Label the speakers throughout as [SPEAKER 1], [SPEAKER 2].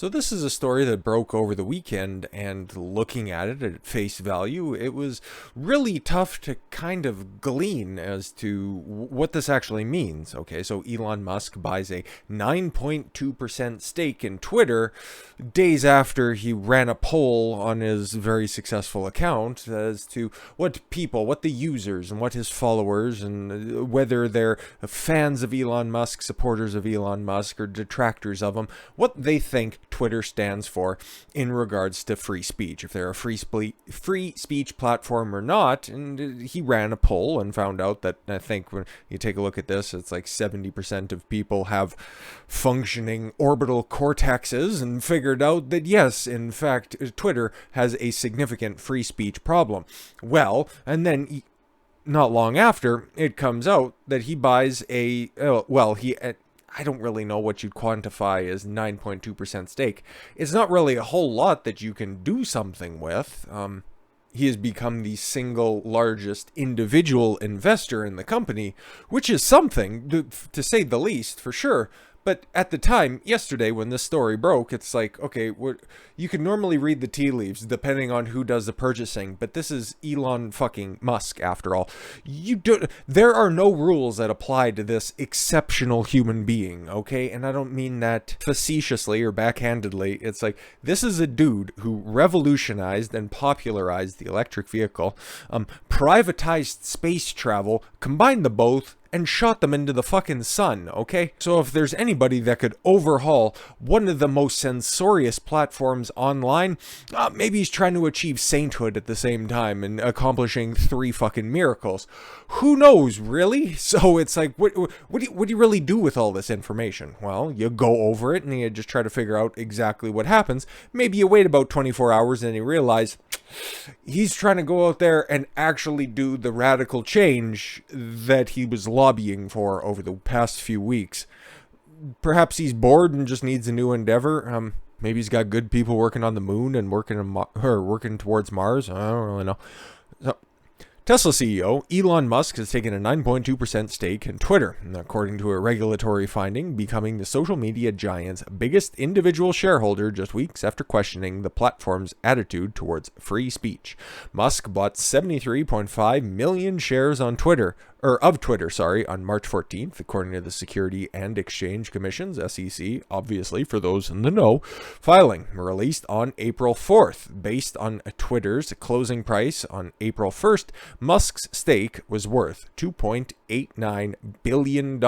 [SPEAKER 1] So this is a story that broke over the weekend, and looking at it at face value, it was really tough to kind of glean as to what this actually means. Okay, so Elon Musk buys a 9.2% stake in Twitter days after he ran a poll on his very successful account as to what the users and what his followers, and whether they're fans of Elon Musk, supporters of Elon Musk, or detractors of him, what they think Twitter stands for in regards to free speech, if they're a free speech platform or not. And he ran a poll and found out that, I think when you take a look at this, it's like 70% of people have functioning orbital cortexes, and figured out that yes, in fact, Twitter has a significant free speech problem. Well, and then not long after, it comes out that he buys I don't really know what you'd quantify as 9.2% stake. It's not really a whole lot that you can do something with. He has become the single largest individual investor in the company, which is something, to say the least, for sure. But at the time, yesterday, when this story broke, it's like, okay, you can normally read the tea leaves depending on who does the purchasing, but this is Elon fucking Musk, after all. There are no rules that apply to this exceptional human being, okay? And I don't mean that facetiously or backhandedly. It's like, this is a dude who revolutionized and popularized the electric vehicle, privatized space travel, combined the both, and shot them into the fucking sun, okay? So if there's anybody that could overhaul one of the most censorious platforms online, maybe he's trying to achieve sainthood at the same time and accomplishing 3 fucking miracles. Who knows, really? So it's like, what do you really do with all this information? Well, you go over it and you just try to figure out exactly what happens. Maybe you wait about 24 hours and you realize he's trying to go out there and actually do the radical change that he was lobbying for over the past few weeks. Perhaps he's bored and just needs a new endeavor. Maybe he's got good people working on the moon and working towards Mars. I don't really know. So, Tesla CEO Elon Musk has taken a 9.2% stake in Twitter, according to a regulatory finding, becoming the social media giant's biggest individual shareholder just weeks after questioning the platform's attitude towards free speech. Musk bought 73.5 million shares on Twitter, on March 14th, according to the Security and Exchange Commission's (SEC), obviously for those in the know, filing released on April 4th. Based on Twitter's closing price on April 1st, Musk's stake was worth $2.89 billion,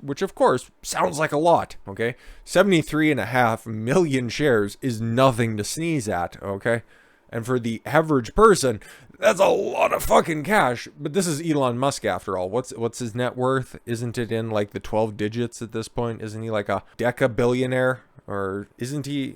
[SPEAKER 1] which of course sounds like a lot, okay? 73.5 million shares is nothing to sneeze at, okay? And for the average person, that's a lot of fucking cash. But this is Elon Musk, after all. What's his net worth? Isn't it in like the 12 digits at this point? Isn't he like a deca-billionaire? Or isn't he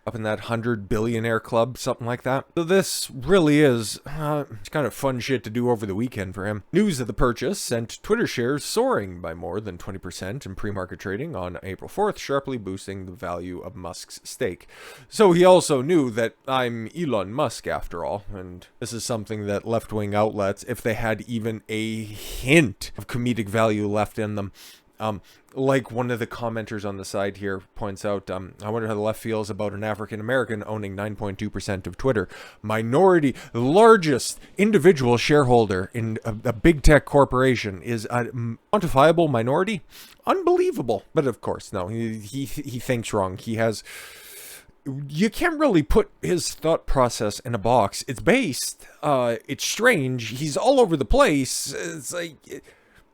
[SPEAKER 1] up in that 100 billionaire club, something like that? So this really is it's kind of fun shit to do over the weekend for him. News of the purchase sent Twitter shares soaring by more than 20% in pre-market trading on April 4th, sharply boosting the value of Musk's stake. So he also knew that I'm Elon Musk, after all, and this is something that left-wing outlets, if they had even a hint of comedic value left in them, like one of the commenters on the side here points out, I wonder how the left feels about an African American owning 9.2% of Twitter. Minority, largest individual shareholder in a big tech corporation is a quantifiable minority? Unbelievable. But of course, no, he thinks wrong. You can't really put his thought process in a box. It's based. It's strange. He's all over the place. It's like,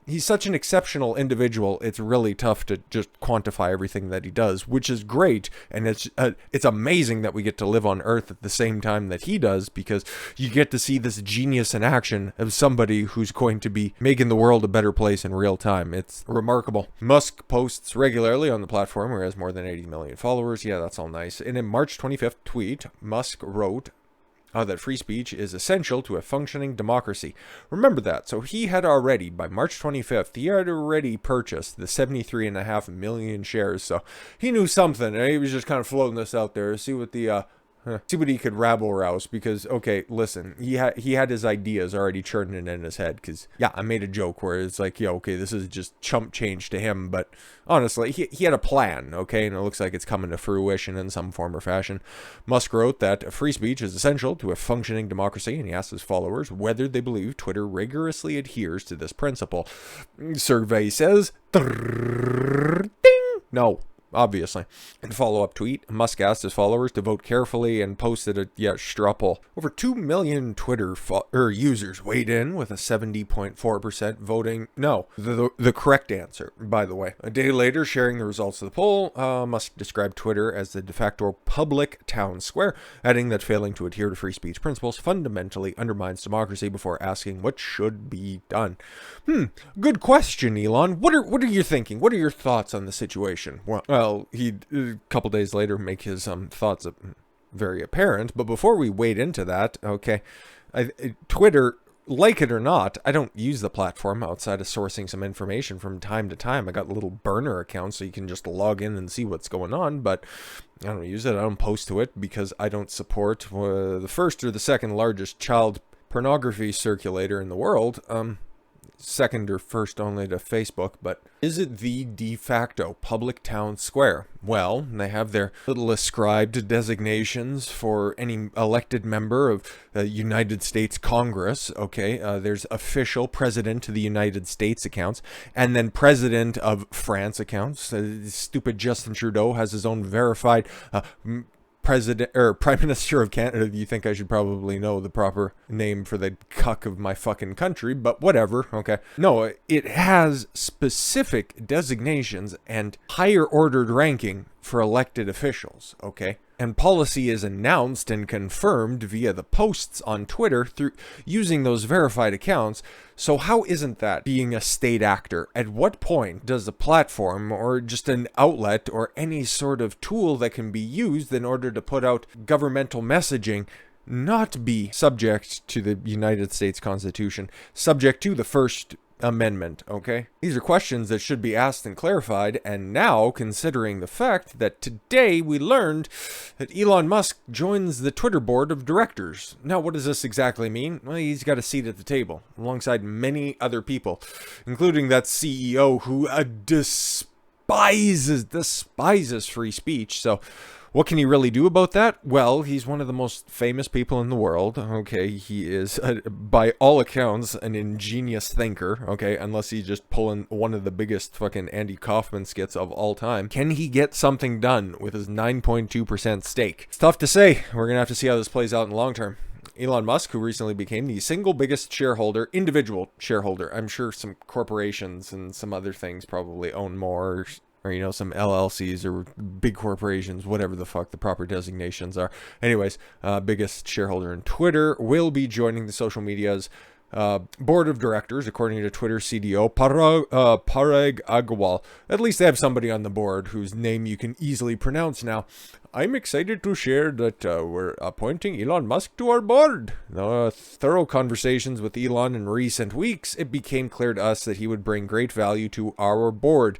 [SPEAKER 1] he's such an exceptional individual, it's really tough to just quantify everything that he does, which is great. And it's amazing that we get to live on Earth at the same time that he does, because you get to see this genius in action of somebody who's going to be making the world a better place in real time. It's remarkable. Musk posts regularly on the platform, where he has more than 80 million followers. Yeah, that's all nice. In a March 25th tweet, Musk wrote that free speech is essential to a functioning democracy. Remember that. So he had already, by March 25th, he had already purchased the 73.5 million shares. So he knew something. And he was just kind of floating this out there to see what the See what he could rabble rouse, because, okay, listen, he had his ideas already churning in his head, because, yeah, I made a joke where it's like, yeah, okay, this is just chump change to him, but honestly, he had a plan, okay, and it looks like it's coming to fruition in some form or fashion. Musk wrote that free speech is essential to a functioning democracy, and he asked his followers whether they believe Twitter rigorously adheres to this principle. Survey says, ding, no. Obviously. In a follow-up tweet, Musk asked his followers to vote carefully and posted a straw poll. Over 2 million Twitter users weighed in with a 70.4% voting no. The correct answer, by the way. A day later, sharing the results of the poll, Musk described Twitter as the de facto public town square, adding that failing to adhere to free speech principles fundamentally undermines democracy before asking what should be done. Good question, Elon. What are you thinking? What are your thoughts on the situation? Well, he a couple days later make his thoughts very apparent. But before we wade into that, okay, Twitter, like it or not, I don't use the platform outside of sourcing some information from time to time. I got a little burner account so you can just log in and see what's going on, but I don't use it. I don't post to it because I don't support the first or the second largest child pornography circulator in the world. Second or first only to Facebook, but is it the de facto public town square? Well, they have their little ascribed designations for any elected member of the United States Congress, okay? There's official President of the United States accounts, and then President of France accounts. Stupid Justin Trudeau has his own verified President or Prime Minister of Canada. You think I should probably know the proper name for the cuck of my fucking country, but whatever, okay. No, it has specific designations and higher ordered ranking for elected officials, okay? And policy is announced and confirmed via the posts on Twitter through using those verified accounts. So how isn't that being a state actor? At what point does a platform or just an outlet or any sort of tool that can be used in order to put out governmental messaging not be subject to the United States Constitution, subject to the First Amendment, okay? These are questions that should be asked and clarified, and now, considering the fact that today we learned that Elon Musk joins the Twitter board of directors. Now, what does this exactly mean? Well, he's got a seat at the table, alongside many other people, including that CEO who despises free speech, so what can he really do about that? Well, he's one of the most famous people in the world, okay? He is, by all accounts, an ingenious thinker, okay? Unless he's just pulling one of the biggest fucking Andy Kaufman skits of all time. Can he get something done with his 9.2% stake? It's tough to say. We're gonna have to see how this plays out in the long term. Elon Musk, who recently became the single biggest shareholder, individual shareholder. I'm sure some corporations and some other things probably own more, or, you know, some LLCs or big corporations, whatever the fuck the proper designations are. Anyways, biggest shareholder in Twitter, will be joining the social media's board of directors, according to Twitter CDO Parag Agrawal. At least they have somebody on the board whose name you can easily pronounce now. I'm excited to share that we're appointing Elon Musk to our board. Thorough conversations with Elon in recent weeks, it became clear to us that he would bring great value to our board.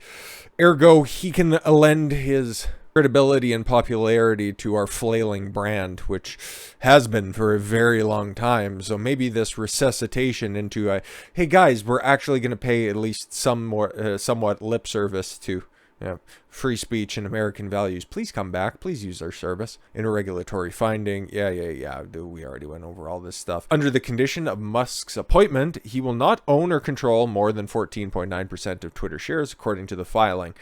[SPEAKER 1] Ergo, he can lend his credibility and popularity to our flailing brand, which has been for a very long time. So maybe this resuscitation into a, hey guys, we're actually going to pay at least some more, somewhat lip service to free speech and American values. Please come back. Please use our service. In a regulatory finding. Yeah. We already went over all this stuff. Under the condition of Musk's appointment, he will not own or control more than 14.9% of Twitter shares, according to the filing.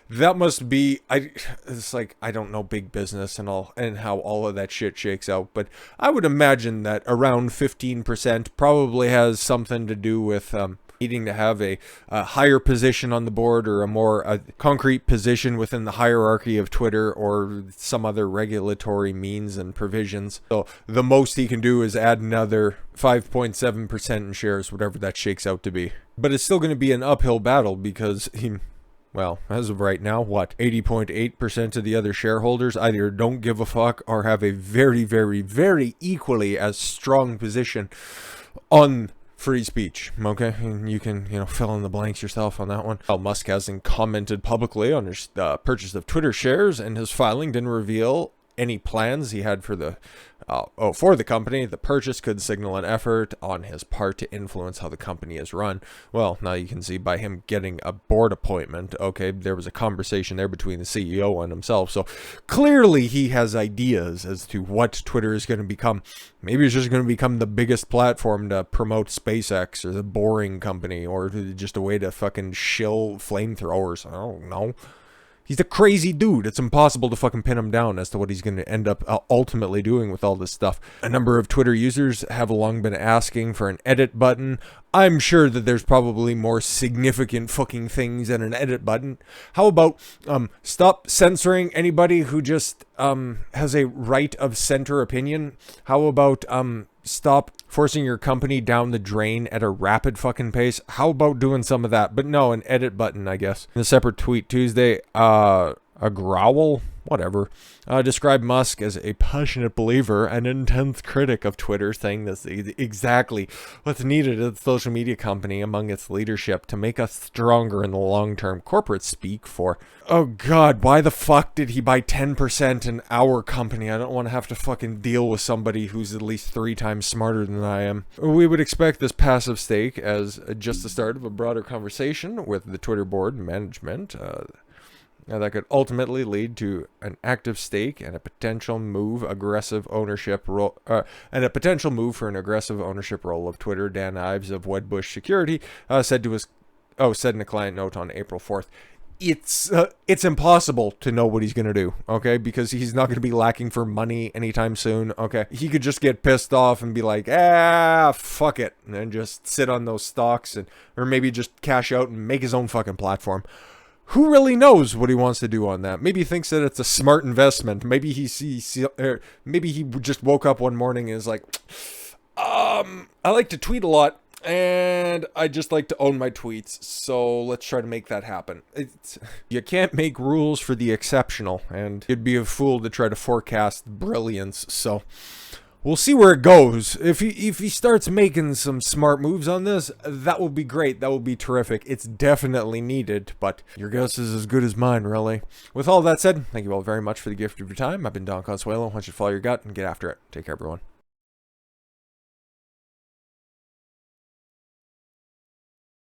[SPEAKER 1] That must be, it's like, I don't know big business and all, and how all of that shit shakes out, but I would imagine that around 15% probably has something to do with, needing to have a higher position on the board or a more concrete position within the hierarchy of Twitter or some other regulatory means and provisions. So the most he can do is add another 5.7% in shares, whatever that shakes out to be. But it's still going to be an uphill battle because well, as of right now, 80.8% of the other shareholders either don't give a fuck or have a very, very, very equally as strong position on free speech, okay? And you can, fill in the blanks yourself on that one. While Musk hasn't commented publicly on his purchase of Twitter shares, and his filing didn't reveal any plans he had for the company. The purchase could signal an effort on his part to influence how the company is run. Well, now you can see by him getting a board appointment, okay, there was a conversation there between the CEO and himself. So clearly he has ideas as to what Twitter is going to become. Maybe it's just going to become the biggest platform to promote SpaceX or the Boring Company, or just a way to fucking shill flamethrowers. I don't know. He's a crazy dude. It's impossible to fucking pin him down as to what he's going to end up ultimately doing with all this stuff. A number of Twitter users have long been asking for an edit button. I'm sure that there's probably more significant fucking things than an edit button. How about stop censoring anybody who just has a right of center opinion? How about stop forcing your company down the drain at a rapid fucking pace? How about doing some of that? But no, an edit button, I guess. In a separate tweet Tuesday, a growl, whatever, described Musk as a passionate believer and intense critic of Twitter, saying this is exactly what's needed at the social media company among its leadership to make us stronger in the long term. Corporate speak for, oh god, why the fuck did he buy 10% in our company? I don't want to have to fucking deal with somebody who's at least 3 times smarter than I am. We would expect this passive stake as just the start of a broader conversation with the Twitter board and management. That could ultimately lead to an active stake and a potential move for an aggressive ownership role of Twitter. Dan Ives of Wedbush Security said in a client note on April 4th. It's impossible to know what he's going to do, okay? Because he's not going to be lacking for money anytime soon, okay? He could just get pissed off and be like, fuck it, and then just sit on those stocks, or maybe just cash out and make his own fucking platform. Who really knows what he wants to do on that? Maybe he thinks that it's a smart investment. Maybe maybe he just woke up one morning and is like, I like to tweet a lot, and I just like to own my tweets, so let's try to make that happen. You can't make rules for the exceptional, and you'd be a fool to try to forecast brilliance, so we'll see where it goes. If he starts making some smart moves on this, that will be great. That will be terrific. It's definitely needed, but your guess is as good as mine, really. With all that said, thank you all very much for the gift of your time. I've been Don Consuelo. I want you to follow your gut and get after it. Take care, everyone.